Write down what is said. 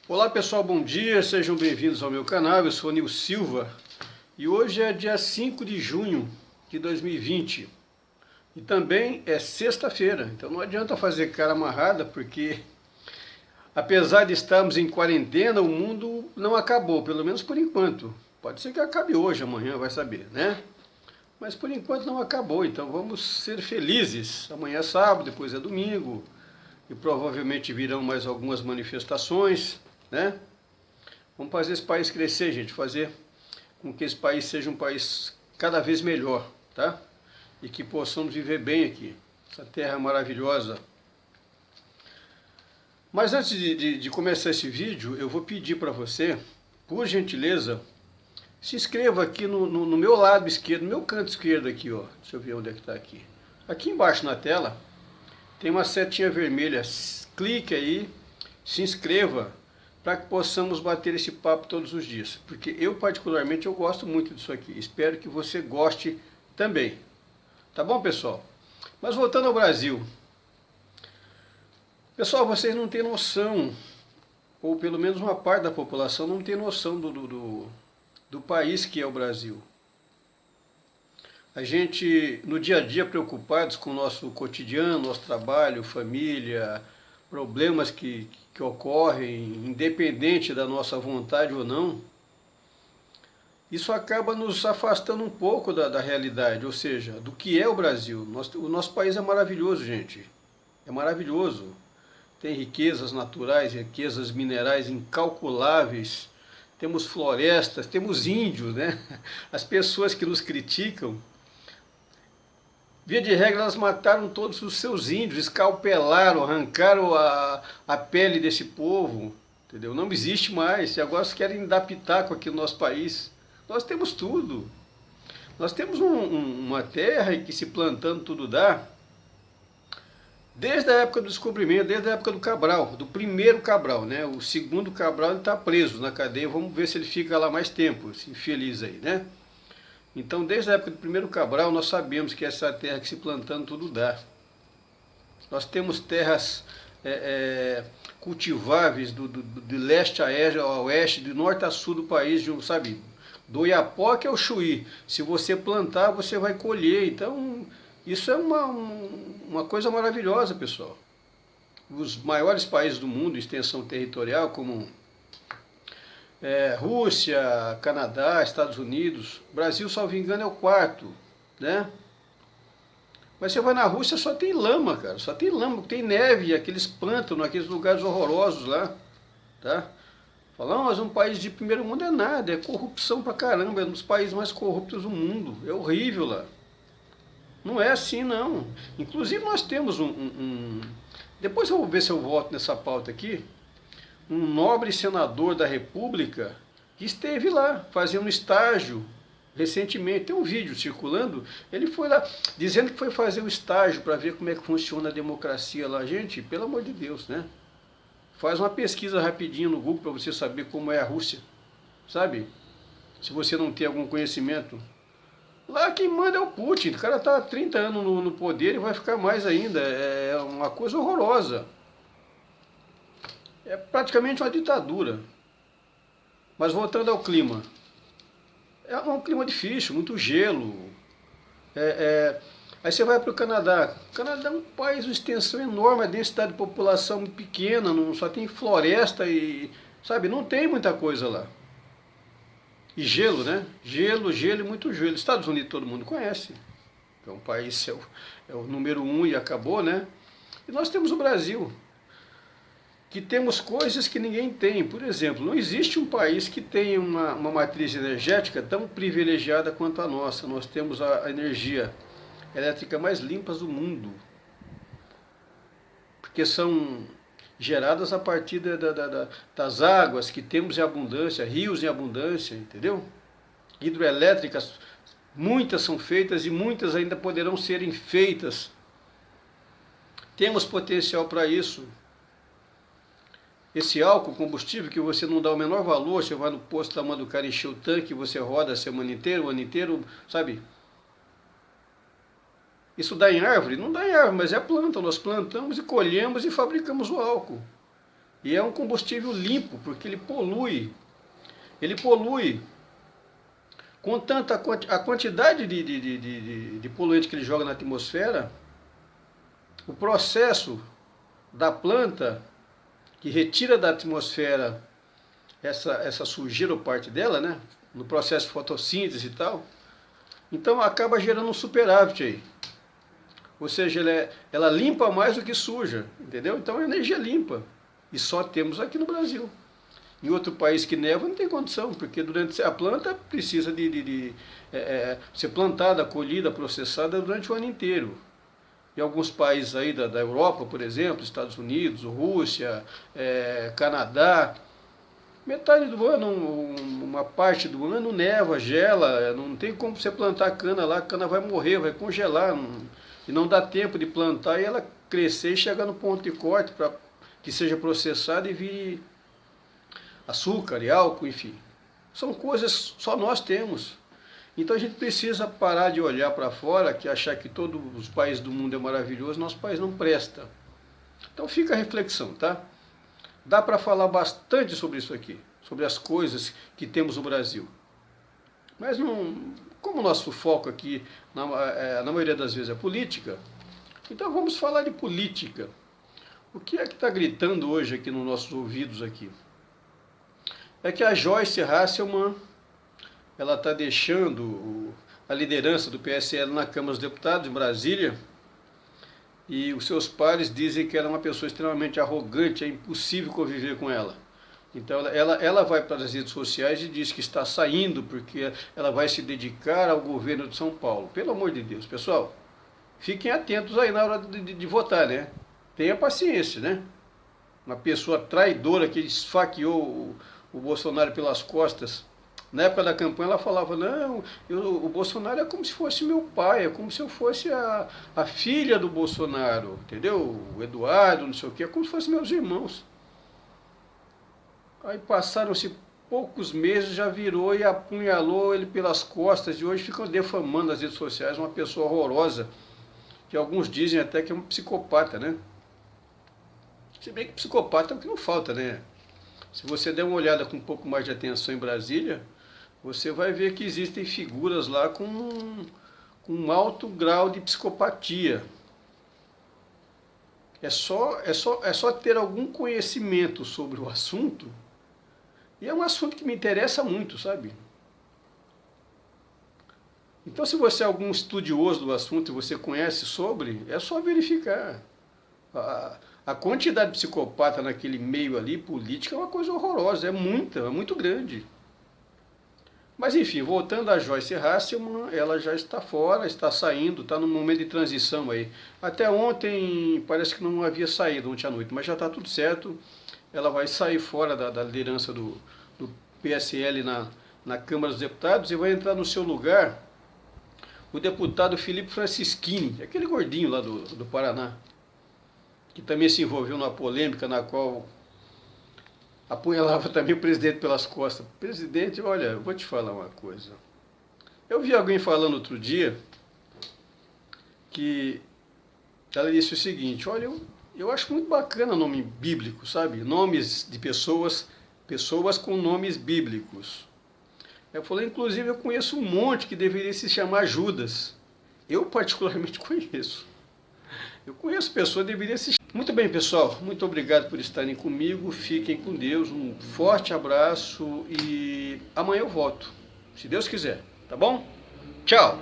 Olá pessoal, bom dia, sejam bem-vindos ao meu canal, eu sou Nil Silva e hoje é dia 5 de junho de 2020 e também é sexta-feira, então não adianta fazer cara amarrada porque apesar de estarmos em quarentena, o mundo não acabou, pelo menos por enquanto. Pode ser que acabe hoje, amanhã, vai saber, né? Mas por enquanto não acabou, então vamos ser felizes. Amanhã é sábado, depois é domingo e provavelmente virão mais algumas manifestações, né? Vamos fazer esse país crescer, gente, fazer com que esse país seja um país cada vez melhor, tá? E que possamos viver bem aqui, essa terra maravilhosa. Mas antes de começar esse vídeo, eu vou pedir para você, por gentileza, se inscreva aqui no meu lado esquerdo, no meu canto esquerdo aqui, ó. Deixa eu ver onde é que está aqui. Aqui embaixo na tela, tem uma setinha vermelha. Clique aí, se inscreva, para que possamos bater esse papo todos os dias. Porque eu, particularmente, eu gosto muito disso aqui. Espero que você goste também. Tá bom, pessoal? Mas voltando ao Brasil. Pessoal, vocês não têm noção, ou pelo menos uma parte da população não tem noção do país que é o Brasil. A gente, no dia a dia, preocupados com o nosso cotidiano, nosso trabalho, família, problemas que ocorrem, independente da nossa vontade ou não, isso acaba nos afastando um pouco da realidade, ou seja, do que é o Brasil. O nosso país é maravilhoso, gente. É maravilhoso. Tem riquezas naturais, riquezas minerais incalculáveis. Temos florestas, temos índios, né? As pessoas que nos criticam, via de regra, elas mataram todos os seus índios, escalpelaram, arrancaram a pele desse povo, entendeu? Não existe mais, e agora eles querem dar pitaco aqui no nosso país. Nós temos tudo. Nós temos uma terra que se plantando tudo dá, desde a época do descobrimento, desde a época do Cabral, do primeiro Cabral, né? O segundo Cabral ele está preso na cadeia, vamos ver se ele fica lá mais tempo, esse infeliz aí, né? Então, desde a época do primeiro Cabral, nós sabemos que essa terra que se plantando tudo dá. Nós temos terras cultiváveis de leste a oeste, de norte a sul do país, sabe? Do Oiapoque ao Chuí. Se você plantar, você vai colher. Então, isso é uma coisa maravilhosa, pessoal. Os maiores países do mundo, em extensão territorial, como Rússia, Canadá, Estados Unidos. Brasil, salvo engano, é o quarto, né? Mas você vai na Rússia, só tem lama, cara. Só tem lama, tem neve, aqueles pântanos, aqueles lugares horrorosos lá, tá? Falam, mas um país de primeiro mundo é nada, é corrupção pra caramba, é um dos países mais corruptos do mundo. É horrível lá. Não é assim, não. Inclusive, nós temos depois eu vou ver se eu volto nessa pauta aqui. Um nobre senador da República que esteve lá fazendo estágio recentemente. Tem um vídeo circulando, ele foi lá dizendo que foi fazer um estágio para ver como é que funciona a democracia lá. Gente, pelo amor de Deus, né? Faz uma pesquisa rapidinho no Google para você saber como é a Rússia, sabe? Se você não tem algum conhecimento. Lá quem manda é o Putin, o cara está há 30 anos no poder e vai ficar mais ainda. É uma coisa horrorosa. É praticamente uma ditadura. Mas voltando ao clima. É um clima difícil, muito gelo. Aí você vai para o Canadá. O Canadá é um país de extensão enorme, a densidade de população pequena, só tem floresta e, sabe, não tem muita coisa lá. E gelo, né? Gelo e muito gelo. Estados Unidos todo mundo conhece. É um país, é o número 1 e acabou, né? E nós temos o Brasil, que temos coisas que ninguém tem. Por exemplo, não existe um país que tenha uma matriz energética tão privilegiada quanto a nossa. Nós temos a energia elétrica mais limpa do mundo, porque são geradas a partir das águas que temos em abundância, rios em abundância, entendeu? Hidroelétricas, muitas são feitas e muitas ainda poderão serem feitas. Temos potencial para isso. Esse álcool, combustível, que você não dá o menor valor, você vai no posto da mão do cara encher o tanque, você roda a semana inteira, o ano inteiro, sabe? Isso dá em árvore? Não dá em árvore, mas é planta. Nós plantamos e colhemos e fabricamos o álcool. E é um combustível limpo, porque ele polui. Ele polui com tanta a quantidade de poluente que ele joga na atmosfera, o processo da planta que retira da atmosfera essa sujeira ou parte dela, né? No processo de fotossíntese e tal. Então acaba gerando um superávit aí. Ou seja, ela limpa mais do que suja, entendeu? Então é energia limpa. E só temos aqui no Brasil. Em outro país que neva não tem condição, porque durante a planta precisa de ser plantada, colhida, processada durante o ano inteiro. Em alguns países aí da Europa, por exemplo, Estados Unidos, Rússia, Canadá, metade do ano, uma parte do ano neva, gela, não tem como você plantar cana lá, a cana vai morrer, vai congelar, e não dá tempo de plantar e ela crescer e chegar no ponto de corte para que seja processada e vire açúcar e álcool, enfim. São coisas só nós temos. Então a gente precisa parar de olhar para fora, que achar que todos os países do mundo é maravilhoso, nosso país não presta. Então fica a reflexão, tá? Dá para falar bastante sobre isso aqui, sobre as coisas que temos no Brasil. Mas não, como o nosso foco aqui, na maioria das vezes, é política, então vamos falar de política. O que é que está gritando hoje aqui nos nossos ouvidos aqui? É que a Joyce Hasselmann, ela está deixando a liderança do PSL na Câmara dos Deputados, em Brasília, e os seus pares dizem que ela é uma pessoa extremamente arrogante, é impossível conviver com ela. Então ela vai para as redes sociais e diz que está saindo porque ela vai se dedicar ao governo de São Paulo. Pelo amor de Deus, pessoal, fiquem atentos aí na hora de votar, né? Tenha paciência, né? Uma pessoa traidora que esfaqueou o Bolsonaro pelas costas. Na época da campanha ela falava, não, o Bolsonaro é como se fosse meu pai, é como se eu fosse a filha do Bolsonaro, entendeu? O Eduardo, não sei o quê, é como se fossem meus irmãos. Aí passaram-se poucos meses, já virou e apunhalou ele pelas costas, e hoje ficam defamando nas redes sociais uma pessoa horrorosa, que alguns dizem até que é um psicopata, né? Se bem que psicopata é o que não falta, né? Se você der uma olhada com um pouco mais de atenção em Brasília, você vai ver que existem figuras lá com um alto grau de psicopatia. É só ter algum conhecimento sobre o assunto, e é um assunto que me interessa muito, sabe? Então, se você é algum estudioso do assunto e você conhece sobre, é só verificar. A quantidade de psicopata naquele meio ali, política, é uma coisa horrorosa, é muito grande. Mas enfim, voltando a Joyce Hasselmann, ela já está fora, está saindo, está num momento de transição aí. Até ontem parece que não havia saído, ontem à noite, mas já está tudo certo. Ela vai sair fora da liderança do PSL na Câmara dos Deputados e vai entrar no seu lugar o deputado Felipe Francischini, aquele gordinho lá do Paraná, que também se envolveu numa polêmica na qual apunhalava também o presidente pelas costas. Presidente, olha, eu vou te falar uma coisa. Eu vi alguém falando outro dia que ela disse o seguinte, olha, eu acho muito bacana nome bíblico, sabe? Nomes de pessoas com nomes bíblicos. Eu falei, inclusive eu conheço um monte que deveria se chamar Judas. Eu particularmente conheço. Eu conheço pessoas que deveriam se chamar. Muito bem, pessoal, muito obrigado por estarem comigo, fiquem com Deus, um forte abraço e amanhã eu volto, se Deus quiser, tá bom? Tchau!